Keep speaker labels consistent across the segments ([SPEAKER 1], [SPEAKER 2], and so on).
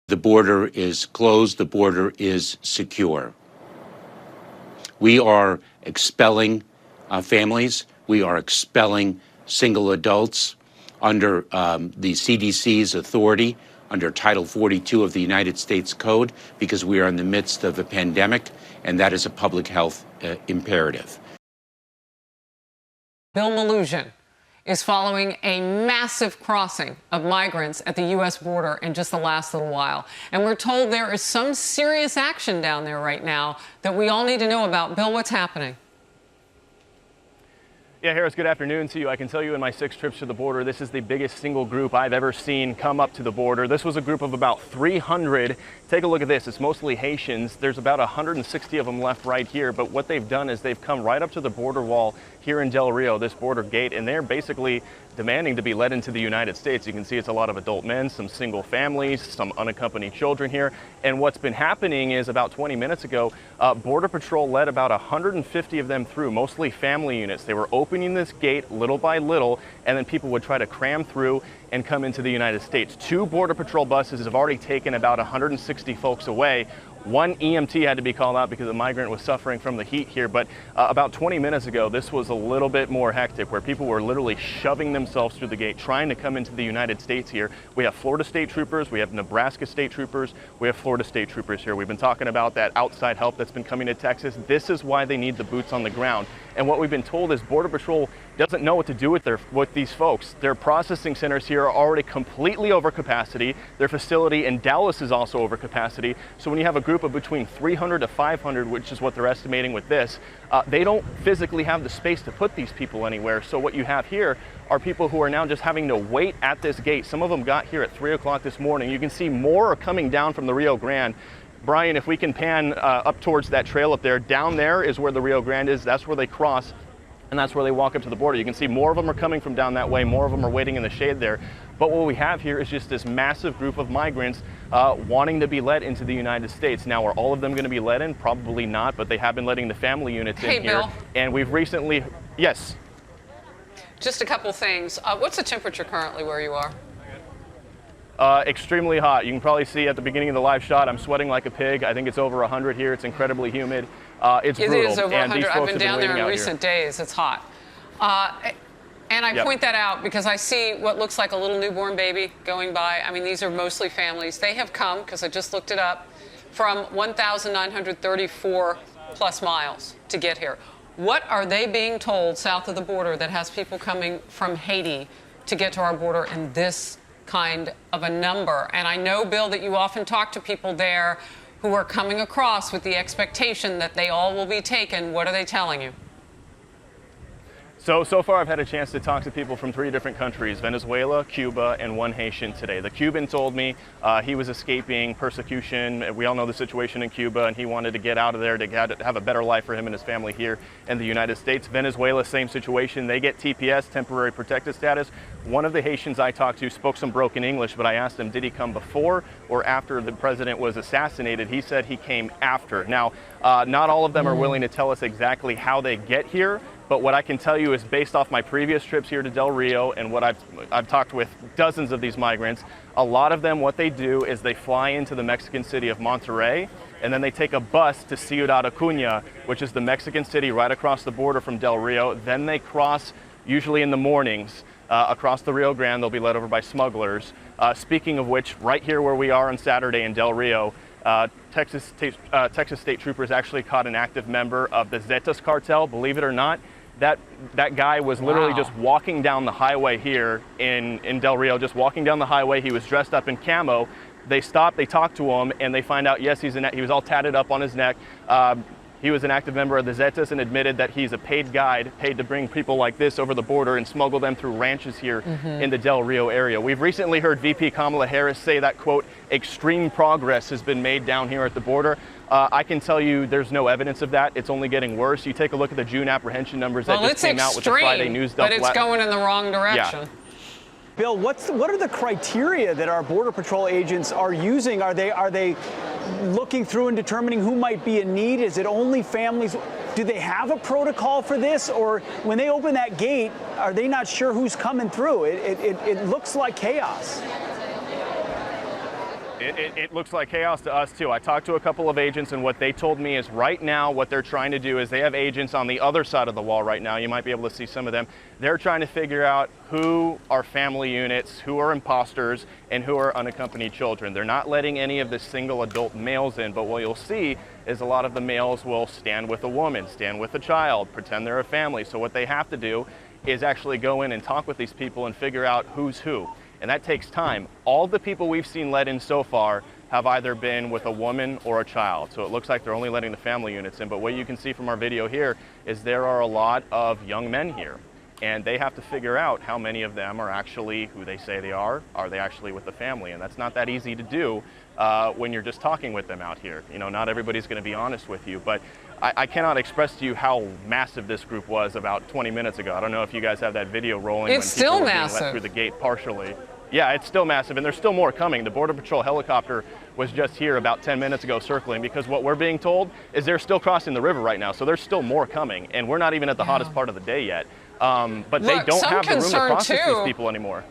[SPEAKER 1] The border is closed. The border is secure. We are expelling families. We are expelling single adults under the CDC's authority, under Title 42 of the United States Code, because we are in the midst of a pandemic, and that is a public health imperative.
[SPEAKER 2] Bill Melugin is following a massive crossing of migrants at the U.S. border in just the last little while. And we're told there is some serious action down there right now that we all need to know about. Bill, what's happening?
[SPEAKER 3] Yeah, Harris, good afternoon to you. I can tell you in my 6 trips to the border, this is the biggest single group I've ever seen come up to the border. This was a group of about 300. Take a look at this. It's mostly Haitians. There's about 160 of them left right here. But what they've done is they've come right up to the border wall here in Del Rio, this border gate, and they're basically demanding to be let into the United States. You can see it's a lot of adult men, some single families, some unaccompanied children here. And what's been happening is about 20 minutes ago, Border Patrol let about 150 of them through, mostly family units. They were opening this gate little by little, and then people would try to cram through and come into the United States. 2 Border Patrol buses have already taken about 160 folks away. 1 EMT had to be called out because the migrant was suffering from the heat here. But about 20 minutes ago, this was a little bit more hectic, where people were literally shoving themselves through the gate, trying to come into the United States here. We have Florida State Troopers, we have Nebraska State Troopers, we have Florida State Troopers here. We've been talking about that outside help that's been coming to Texas. This is why they need the boots on the ground. And what we've been told is Border Patrol doesn't know what to do with these folks. Their processing centers here are already completely over capacity. Their facility in Dallas is also over capacity. So when you have a group of between 300 to 500, which is what they're estimating with this, they don't physically have the space to put these people anywhere. So what you have here are people who are now just having to wait at this gate. Some of them got here at 3 o'clock this morning. You can see more are coming down from the Rio Grande. Brian, if we can pan up towards that trail up there, down there is where the Rio Grande is. That's where they cross, and that's where they walk up to the border. You can see more of them are coming from down that way. More of them are waiting in the shade there. But what we have here is just this massive group of migrants wanting to be let into the United States. Now, are all of them going to be let in? Probably not, but they have been letting the family units in here.
[SPEAKER 2] Bill.
[SPEAKER 3] And we've recently, yes.
[SPEAKER 2] Just a couple things. What's the temperature currently where you are?
[SPEAKER 3] Extremely hot. You can probably see at the beginning of the live shot, I'm sweating like a pig. I think it's over 100 here. It's incredibly humid. It's brutal.
[SPEAKER 2] It is over 100. I've been down there in recent days. It's hot. And I point that out because I see what looks like a little newborn baby going by. I mean, these are mostly families. They have come, because I just looked it up, from 1,934 plus miles to get here. What are they being told south of the border that has people coming from Haiti to get to our border in this kind of a number? And I know, Bill, that you often talk to people there who are coming across with the expectation that they all will be taken. What are they telling you?
[SPEAKER 3] So far I've had a chance to talk to people from 3 different countries, Venezuela, Cuba, and 1 Haitian today. The Cuban told me he was escaping persecution. We all know the situation in Cuba, and he wanted to get out of there to have a better life for him and his family here in the United States. Venezuela, same situation. They get TPS, temporary protected status. One of the Haitians I talked to spoke some broken English, but I asked him, did he come before or after the president was assassinated? He said he came after. Now, not all of them are willing to tell us exactly how they get here. But what I can tell you is, based off my previous trips here to Del Rio and what I've talked with dozens of these migrants, a lot of them, what they do is they fly into the Mexican city of Monterrey, and then they take a bus to Ciudad Acuña, which is the Mexican city right across the border from Del Rio. Then they cross, usually in the mornings, across the Rio Grande. They'll be led over by smugglers. Speaking of which, right here where we are on Saturday in Del Rio, Texas State Troopers actually caught an active member of the Zetas cartel, believe it or not. That guy was literally just walking down the highway here in Del Rio, just walking down the highway. He was dressed up in camo. They stopped, they talked to him, and they find out, yes, he was all tatted up on his neck. He was an active member of the Zetas and admitted that he's a paid guide, paid to bring people like this over the border and smuggle them through ranches here in the Del Rio area. We've recently heard VP Kamala Harris say that, quote, extreme progress has been made down here at the border. I can tell you there's no evidence of that. It's only getting worse. You take a look at the June apprehension numbers that just came out with the Friday news stuff.
[SPEAKER 2] But it's going in the wrong direction.
[SPEAKER 3] Yeah.
[SPEAKER 4] Bill, what are the criteria that our Border Patrol agents are using? Are they looking through and determining who might be in need? Is it only families? Do they have a protocol for this? Or when they open that gate, are they not sure who's coming through? It looks like chaos.
[SPEAKER 3] It looks like chaos to us too. I talked to a couple of agents, and what they told me is right now what they're trying to do is they have agents on the other side of the wall right now. You might be able to see some of them. They're trying to figure out who are family units, who are imposters, and who are unaccompanied children. They're not letting any of the single adult males in, but what you'll see is a lot of the males will stand with a woman, stand with a child, pretend they're a family. So what they have to do is actually go in and talk with these people and figure out who's who. And that takes time. All the people we've seen let in so far have either been with a woman or a child. So it looks like they're only letting the family units in. But what you can see from our video here is there are a lot of young men here. And they have to figure out how many of them are actually who they say they are. Are they actually with the family? And that's not that easy to do when you're just talking with them out here. You know, not everybody's going to be honest with you. But I cannot express to you how massive this group was about 20 minutes ago. I don't know if you guys have that video rolling.
[SPEAKER 2] It's still massive.
[SPEAKER 3] Being let through the gate partially. Yeah, it's still massive, and there's still more coming. The Border Patrol helicopter was just here about 10 minutes ago circling, because what we're being told is they're still crossing the river right now, so there's still more coming, and we're not even at the hottest part of the day yet. But they don't have the room to process these people anymore.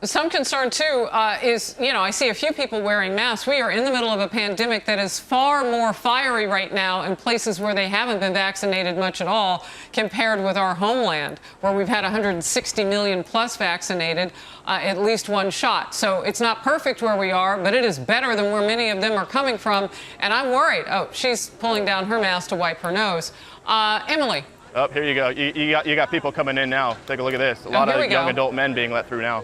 [SPEAKER 2] Some concern too is, you know, I see a few people wearing masks. We are in the middle of a pandemic that is far more fiery right now in places where they haven't been vaccinated much at all, compared with our homeland, where we've had 160 million plus vaccinated, at least one shot. So it's not perfect where we are, but it is better than where many of them are coming from. And I'm worried. Oh, she's pulling down her mask to wipe her nose. Emily.
[SPEAKER 3] Oh, here you go. You got people coming in now. Take a look at this. A lot of young adult men being let through now.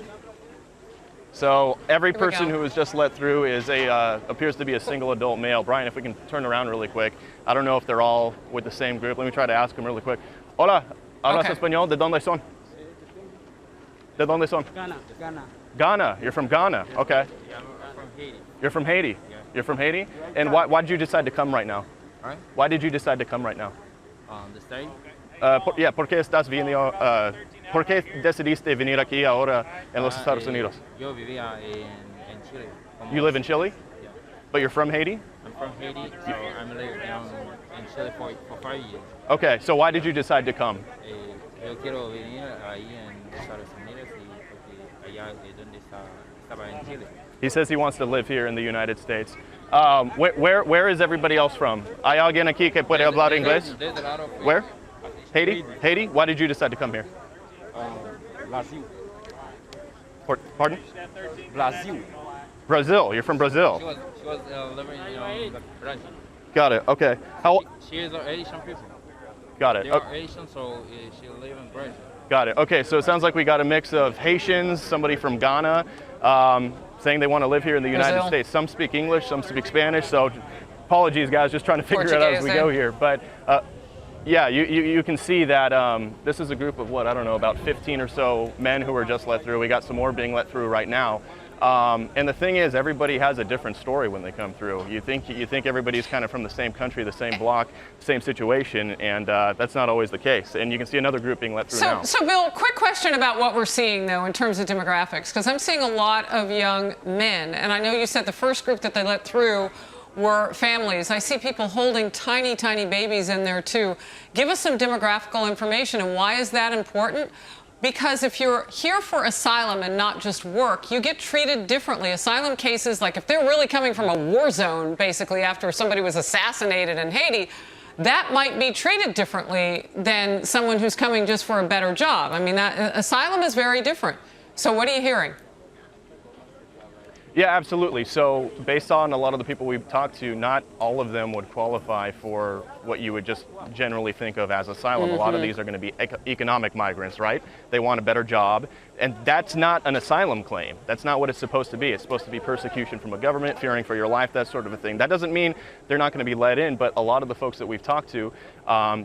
[SPEAKER 3] So every person who was just let through is appears to be a single adult male. Brian, if we can turn around really quick. I don't know if they're all with the same group. Let me try to ask them really quick. Hola, ¿hablas español? ¿De dónde son? ¿De dónde son?
[SPEAKER 5] Ghana.
[SPEAKER 3] Ghana. You're from Ghana. Okay.
[SPEAKER 5] Yeah, I'm from Haiti.
[SPEAKER 3] You're from Haiti?
[SPEAKER 5] Yeah.
[SPEAKER 3] You're from Haiti? And why did you decide to come right now?
[SPEAKER 5] All right.
[SPEAKER 3] Why did you decide to come right now?
[SPEAKER 5] The state?
[SPEAKER 3] ¿Por qué estás viniendo? ¿Por qué decidiste venir aquí ahora en los Estados Unidos?
[SPEAKER 5] Yo vivía en Chile.
[SPEAKER 3] You live in Chile?
[SPEAKER 5] Yeah.
[SPEAKER 3] But you're from Haiti?
[SPEAKER 5] I'm from Haiti, so I'm living down in Chile for 5 years.
[SPEAKER 3] Okay, so why did you decide to come?
[SPEAKER 5] Yo quiero venir ahí en Estados Unidos porque allá es donde estaba en Chile.
[SPEAKER 3] He says he wants to live here in the United States. Where is everybody else from? ¿Hay alguien aquí que puede hablar inglés?
[SPEAKER 5] There's a lot of
[SPEAKER 3] Where? Haiti? Haiti? Why did you decide to come here?
[SPEAKER 5] Brazil.
[SPEAKER 3] Pardon?
[SPEAKER 5] Brazil.
[SPEAKER 3] Brazil. You're from Brazil.
[SPEAKER 5] She was living in Brazil.
[SPEAKER 3] Got it. Okay.
[SPEAKER 5] She is Asian people.
[SPEAKER 3] Got it.
[SPEAKER 5] They are Asian, so she live in Brazil.
[SPEAKER 3] Got it. Okay, so it sounds like we got a mix of Haitians, somebody from Ghana, saying they want to live here in the United States. Some speak English, some speak Spanish, so apologies, guys, just trying to figure it out as we go here. But yeah, you can see that this is a group of, what, I don't know, about 15 or so men who were just let through. We got some more being let through right now. And the thing is, everybody has a different story when they come through. You think everybody's kind of from the same country, the same block, same situation, and that's not always the case. And you can see another group being let through now.
[SPEAKER 2] So Bill, quick question about what we're seeing, though, in terms of demographics, because I'm seeing a lot of young men, and I know you said the first group that they let through were families. I see people holding tiny, tiny babies in there, too. Give us some demographical information, and why is that important? Because if you're here for asylum and not just work, you get treated differently. Asylum cases, like if they're really coming from a war zone, basically, after somebody was assassinated in Haiti, that might be treated differently than someone who's coming just for a better job. I mean, asylum is very different. So what are you hearing?
[SPEAKER 3] Yeah, absolutely. So based on a lot of the people we've talked to, not all of them would qualify for what you would just generally think of as asylum. A lot of these are going to be economic migrants, right? They want a better job. And that's not an asylum claim. That's not what it's supposed to be. It's supposed to be persecution from a government, fearing for your life, that sort of a thing. That doesn't mean they're not going to be let in, but a lot of the folks that we've talked to,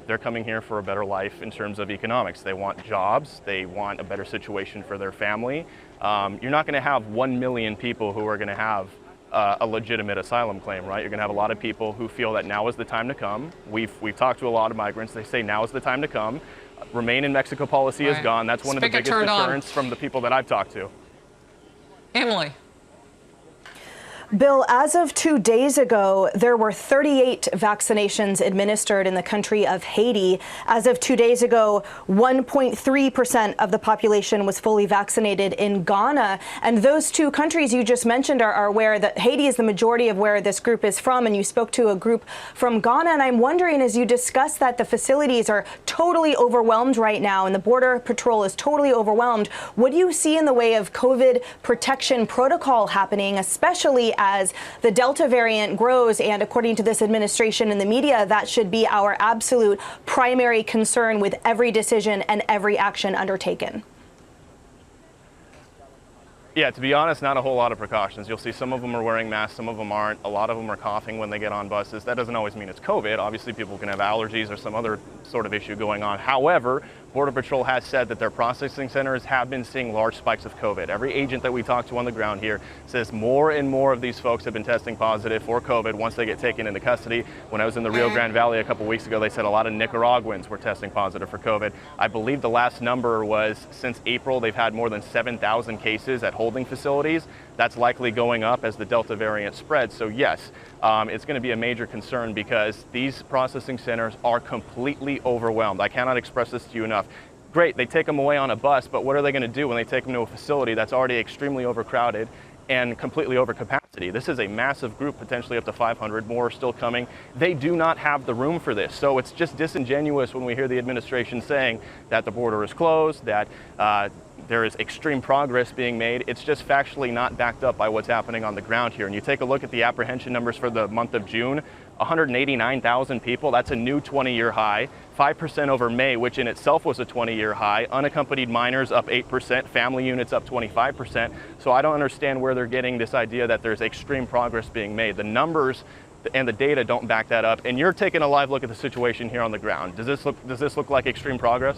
[SPEAKER 3] they're coming here for a better life in terms of economics. They want jobs. They want a better situation for their family. You're not going to have 1 million people who are going to have a legitimate asylum claim, right? You're going to have a lot of people who feel that now is the time to come. We've talked to a lot of migrants. They say now is the time to come. Remain in Mexico policy is gone. That's one of the biggest deterrents from the people that I've talked to.
[SPEAKER 2] Emily.
[SPEAKER 6] Bill, as of 2 days ago, there were 38 vaccinations administered in the country of Haiti. As of 2 days ago, 1.3% of the population was fully vaccinated in Ghana. And those two countries you just mentioned are where Haiti is the majority of where this group is from. And you spoke to a group from Ghana. And I'm wondering, as you discussed that the facilities are totally overwhelmed right now and the Border Patrol is totally overwhelmed, what do you see in the way of COVID protection protocol happening, especially as the Delta variant grows? And according to this administration and the media, that should be our absolute primary concern with every decision and every action undertaken.
[SPEAKER 3] Yeah, to be honest, not a whole lot of precautions. You'll see some of them are wearing masks, some of them aren't. A lot of them are coughing when they get on buses. That doesn't always mean it's COVID. Obviously, people can have allergies or some other sort of issue going on. However, Border Patrol has said that their processing centers have been seeing large spikes of COVID. Every agent that we talk to on the ground here says more and more of these folks have been testing positive for COVID once they get taken into custody. When I was in the Rio Grande Valley a couple weeks ago, they said a lot of Nicaraguans were testing positive for COVID. I believe the last number was since April, they've had more than 7,000 cases at holding facilities. That's likely going up as the Delta variant spreads. So yes, it's going to be a major concern because these processing centers are completely overwhelmed. I cannot express this to you enough. Great, they take them away on a bus, but what are they going to do when they take them to a facility that's already extremely overcrowded and completely over capacity? This is a massive group, potentially up to 500, more are still coming. They do not have the room for this. So it's just disingenuous when we hear the administration saying that the border is closed, that there is extreme progress being made. It's just factually not backed up by what's happening on the ground here. And you take a look at the apprehension numbers for the month of June, 189,000 people, that's a new 20-year high, 5% over May, which in itself was a 20-year high. Unaccompanied minors up 8%, family units up 25%. So I don't understand where they're getting this idea that there's extreme progress being made. The numbers and the data don't back that up. And you're taking a live look at the situation here on the ground. Does this look like extreme progress?